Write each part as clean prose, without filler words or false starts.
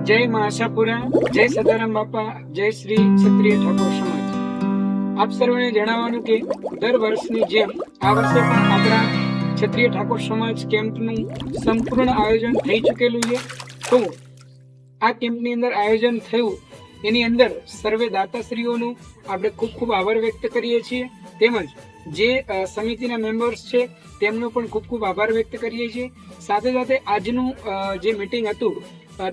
જય મા આશાપુરા, જય સદારામ બાપા, જય શ્રી ક્ષત્રિય ઠાકોર સમાજ। આપ સર્વને જણાવવાનું કે દર વર્ષની જેમ આ વર્ષે પણ આપણા ક્ષત્રિય ઠાકોર સમાજ કેમ્પનું સંપૂર્ણ આયોજન થઈ ચૂકેલું છે। તો આ કેમ્પની અંદર આયોજન થયું એની અંદર સર્વે દાતાશ્રીઓનું આપણે ખૂબ ખૂબ આભાર વ્યક્ત કરીએ છીએ, તેમજ જે સમિતિના મેમ્બર્સ છે તેમનો પણ ખૂબ ખૂબ આભાર વ્યક્ત કરીએ છીએ। સાથે સાથે આજનું જે મીટિંગ હતું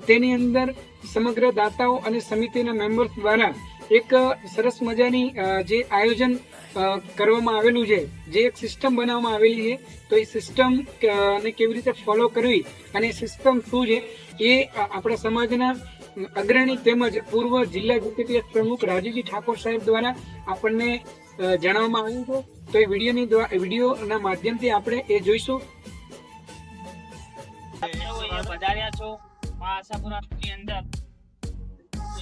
તેની અંદર સમગ્ર દાતાઓ અને સમિતિના મેમ્બર્સ દ્વારા એક સરસ મજાની જે આયોજન કરવામાં આવેલું છે, જે એક સિસ્ટમ બનાવવામાં આવેલી છે, તો એ સિસ્ટમ ને કેવી રીતે ફોલો કરવી અને સિસ્ટમ શું છે એ આપણા સમાજના અગ્રણી તેમજ પૂર્વ જિલ્લા જીપીએસ પ્રમુખ રાજીવજી ઠાકોર સાહેબ દ્વારા આપણને જણાવવામાં આવ્યું છે। તો એ વિડીયોના માધ્યમથી આપણે એ જોઈશું। વધાર્યા છો આશાપુરાની અંદર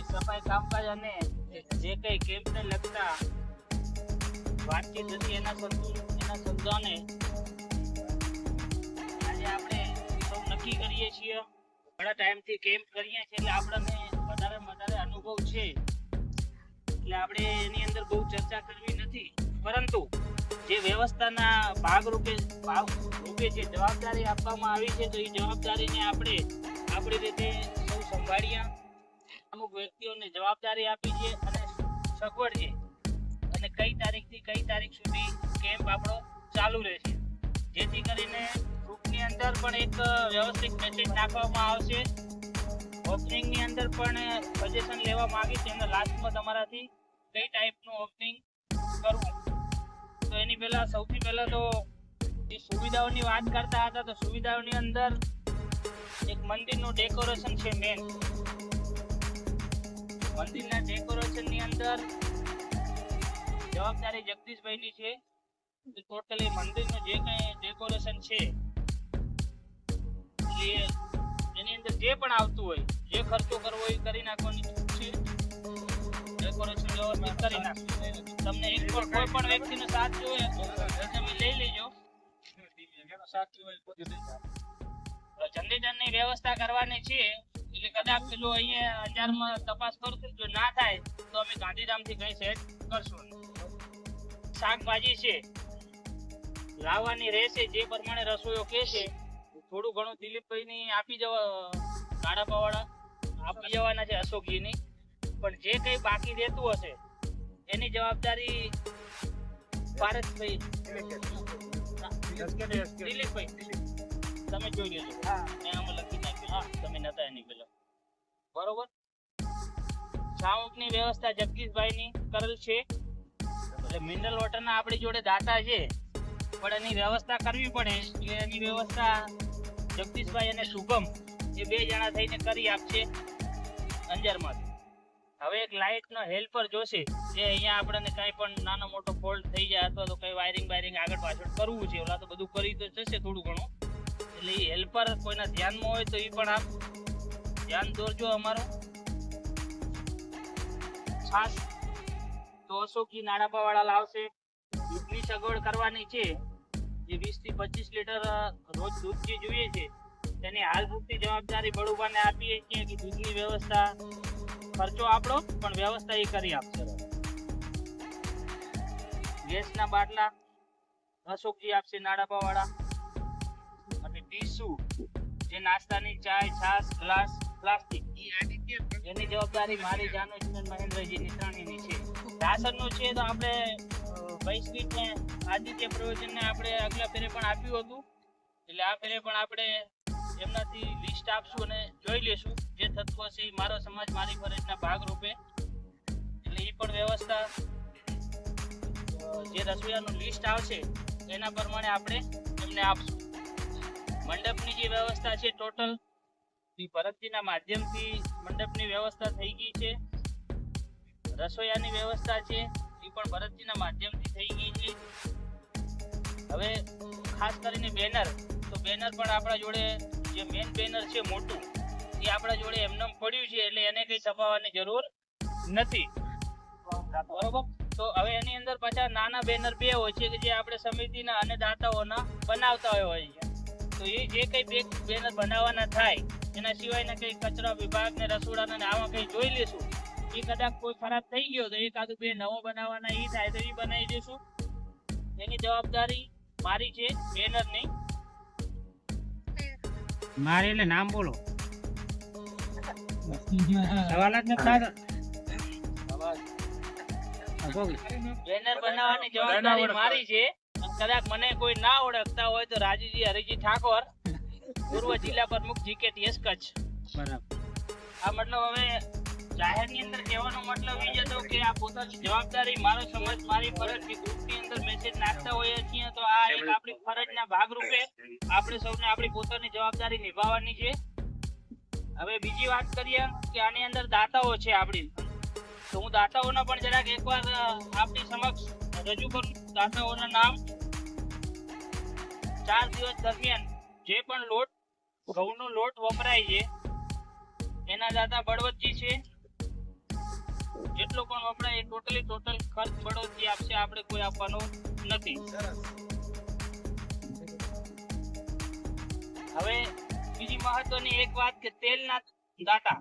સફાઈ કામકાજ અને જે કઈ કેમ્પને લગતા વાતચીત હતી એના શબ્દોને આજે આપણે સૌ નક્કી કરીએ છીએ। ઘણા ટાઈમથી કેમ્પ કરીએ છીએ એટલે આપણને વધારે અનુભવ છે, એટલે આપણે એની અંદર બહુ ચર્ચા કરવી નથી, પરંતુ જે વ્યવસ્થાના ભાગરૂપે જે જવાબદારી આપવામાં આવી છે તો એ જવાબદારીને આપણે આપણી રીતે સૌ સંભાળ્યા। અમુક વ્યક્તિઓને જવાબદારી આપી છે અને સગવડ છે, અને કઈ તારીખથી કઈ તારીખ સુધી કેમ્પ આપણો ચાલુ રહેશે, જેથી કરીને ગ્રુપની અંદર પણ એક વ્યવસ્થિત મેસેજ નાખવામાં આવશે। ઓપનિંગની અંદર પણ સજેશન લેવામાં આવી છે અને લાસ્ટમાં તમારાથી કઈ ટાઈપનું ઓપનિંગ કરવું। તો એની પહેલા સૌથી પહેલા તો જે સુવિધાઓની વાત કરતા હતા, તો સુવિધાઓની અંદર એક મંદિરનું ડેકોરેશન છે મેન। મંદિરના ડેકોરેશનની અંદર જવાબદારી જગદીશભાઈની છે। ટોટલી મંદિરનું જે કંઈ ડેકોરેશન છે એની અંદર જે પણ આવતું હોય, જે ખર્ચો કરવો એ કરી નાખવાની છે, ડેકોરેશન વ્યવસ્થિત કરી નાખશું। તમને એક પણ કોઈ પણ વ્યક્તિનો સાથ જોઈએ તો તમે લઈ લેજો, જનરેટરની વ્યવસ્થા કરવાની છે। એટલે કદાચ પેલું અહીંયા અંજારમાં તપાસ કરશું, જો ના થાય તો અમે ગાંધીધામથી કઈ સેટ કરશું। શાકભાજી છે લાવવાની રહેશે, જે પ્રમાણે રસોઈઓ કે છે થોડું ઘણું દિલીપભાઈની આપી જવાના છે, અશોકજીની, પણ જે કઈ બાકી રહેતું હશે એની જવાબદારી પારસભાઈ દિલીપભાઈ તમે જોઈ લેજો। આમાં લખી નાખ્યું, તમે નતા એની પેલા બરોબર। છાઉકની વ્યવસ્થા જગદીશભાઈની કરેલ છે, એટલે મિનરલ વોટરના આપણી જોડે દાતા છે, પણ એની વ્યવસ્થા કરવી પડે એટલે એની વ્યવસ્થા જગદીશભાઈ અને શુભમ એ બે જણા થઈને કરી આપશે અંજારમાંથી। હવે એક લાઇટનો હેલ્પર જોશે, જે અહીંયા આપણને કંઈ પણ નાનો મોટો ફોલ્ટ થઈ જાય અથવા તો કંઈ વાયરિંગ આગળ પાછળ કરવું છે, ઓલા તો બધું કરી તો જશે થોડું ઘણું, એટલે એ હેલ્પર કોઈના ધ્યાનમાં હોય તો એ પણ આપ ધ્યાન દોરજો અમારો। છાસ તો અશોકજી નાણાપાવાળા લાવશે। દૂધની સગવડ કરવાની છે, જે 20 થી 25 લીટર રોજ દૂધ જે જોઈએ છે તેની હાલ પૂરતી જવાબદારી બળુબાને આપીએ છીએ કે દૂધની વ્યવસ્થા ખર્ચો આપણો પણ વ્યવસ્થા એ કરી આપશે। ગેસના બાટલા અશોકજી આપશે નાડાપાવાળા, અને ટીસ્યુ જે નાસ્તાની ચાય, છાસ, ગ્લાસ, પ્લાસ્ટિક એની જવાબદારી મારી જાનોજી મહેન્દ્રજી નિત્રાણીની છે। રાશનનું છે તો આપણે વૈશ્વિકને આદિત્ય પ્રયોજનને આપણે આગલા ફેરે પણ આપ્યું હતું, એટલે આ ફેરે પણ આપણે એમનાથી લિસ્ટ આપશું અને જોઈ લેશું જે થતું હશે એ મારો સમાજ મારી ફરજના ભાગરૂપે, એટલે એ પણ વ્યવસ્થા જે રસોઈયાનું લિસ્ટ આવશે એના પ્રમાણે આપણે એમને આપશું। મંડપની જે વ્યવસ્થા છે ટોટલ ભરતજીના માધ્યમથી મંડપની વ્યવસ્થા થઈ ગઈ છે। રસોઈયાની વ્યવસ્થા છે એ પણ ભરતજીના માધ્યમથી થઈ ગઈ છે। હવે ખાસ કરીને બેનર, તો બેનર પણ આપણા જોડે જે મેન બેનર છે મોટું એ આપણા જોડે એમને પડ્યું છે, એટલે એને કઈ છપાવવાની જરૂર નથી, બરોબર। તો હવે એની અંદર પાછા નાના બેનર બે હોય છે કે જે આપણે સમિતિના અને દાતાઓના બનાવતા હોય છે, તો એ જે કઈ બેનર બનાવવાના થાય એના સિવાયના કઈ કચરા વિભાગ ને રસોડાના ને આવા કઈ જોઈ લેશું. એ કદાચ કોઈ ખરાબ થઈ ગયો તો એકાદું બે નવો બનાવવાના એ થાય તો એ બનાવી દઈશું. એની જવાબદારી મારી છે, બેનર નહીં. મારે એટલે નામ બોલો. સવાલ જ નથી થતો. બેનર બનાવવાની જવાબદારી મારી છે. અને કદાચ મને કોઈ ના ઓળખતા હોય તો રાજુજી હરિજી ઠાકોર, પૂર્વ જિલ્લા પ્રમુખ GKTS કચ્છ. બરાબર. આ મતલબ હવે જાહેરની અંદર કહેવાનો મતલબ એ જ હતો કે આ પોતાની જવાબદારી, મારો સમાજ, મારી ફરજ, કે ગ્રુપની અંદર મેસેજ નાખતા હોઈએ છીએ તો આ એક આપણી ફરજના ભાગરૂપે આપણે સૌને આપણી પોતાની જવાબદારી નિભાવવાની છે. હવે બીજી વાત કરીએ કે આની અંદર દાતાઓ છે આપણી, તો હું દાતાઓના પણ જરાક એકવાર આપની સમક્ષ રજૂ કરું. દાતાઓના નામ: 4 દિવસ દરમિયાન જે પણ લોટ, ઘઉંનો લોટ વપરાય છે એના દાતા બળવંતજી છે. જેટલો પણ વપરાય એ ટોટલ ખર્ચ બળવંતજી આપશે, આપણે કોઈ આપવાનો નથી. હવે બીજી મહત્વની એક વાત કે તેલના દાતા,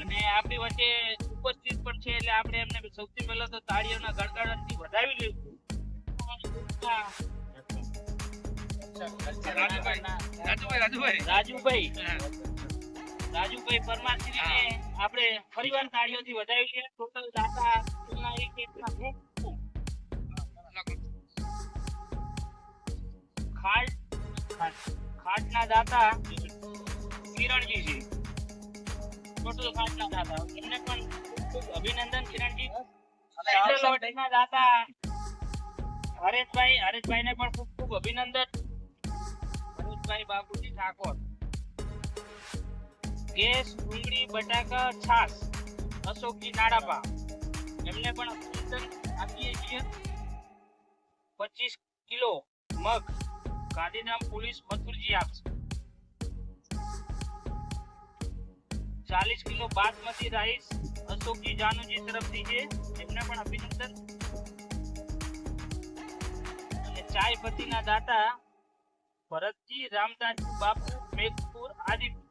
અને આપણી વચ્ચે ઉપસ્થિત પણ છે એટલે આપણે એમને સૌથી પહેલા તો તાળીઓના ગડગડાટથી વધાવી લઈશું. રાજુભાઈ પરમારસિંહને આપણે ફરીવાર તાળીઓથી વધાવીએ. ટોટલ દાતા ખાટના દાતા કિરણજી છે. ટોટલ ખાટના દાતા, એમને પણ ખૂબ અભિનંદન કિરણજી. લોટના દાતા હરેશભાઈને પણ ખૂબ અભિનંદન. હરેશભાઈ બાબુજી ઠાકોર. ગેસ, ડુંગળી, બટાકા, છાસ અશોકજી નાડાપા, એમને પણ અભિનંદન આપીએ છીએ. 25 કિલો મગ ગાંધીધામ પોલીસ મથુરજી આપશે. 40 કિલો બાસમતી રાઈસ અશોકજી જાનુજી તરફથી છે, એમને પણ અભિનંદન. અને ચાય પત્તીના દાતા ભરતજી રામદાસજી બાપુ મેઘપુર આદિપુર.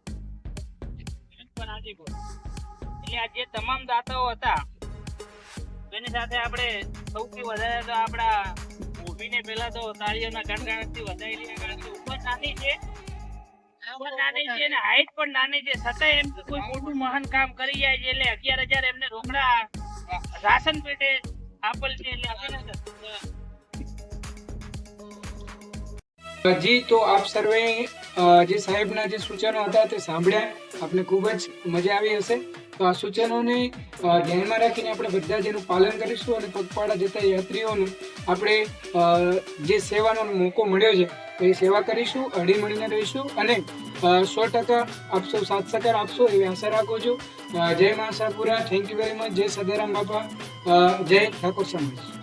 એટલે આ જે તમામ દાતાઓ હતા તેની સાથે આપણે સૌથી વધારે તો આપણા ઊભીને પહેલા તો તાળીઓના ગણગણાટથી વધાવી લઈએ, કારણ કે ઉંમર નાની છે, અને હાઈટ પણ નાની છે, છતાં એમ કોઈ મોટું મહાન કામ કરી જાય છે એટલે 11,000 એમને રોકડા રાશન પેટે આપેલ છે, એટલે અભિનંદન. જી, તો આપ સર્વે જે સાહેબના જે સૂચનો હતા તે સાંભળ્યા, આપને ખૂબ જ મજા આવી હશે. તો આ સૂચનોને ધ્યાનમાં રાખીને આપણે બધા જ એનું પાલન કરીશું અને પગપાળા જતા યાત્રીઓનું આપણે જે સેવાનો મોકો મળ્યો છે તો એ સેવા કરીશું, હળી મળીને રહીશું અને 100% આપ સૌ સાથ સહકાર આપશો એવી આશા રાખું છું. જય મા Ashapura. Thank you very much. જય સદારામ બાપા. જય ઠાકોર સમાજ.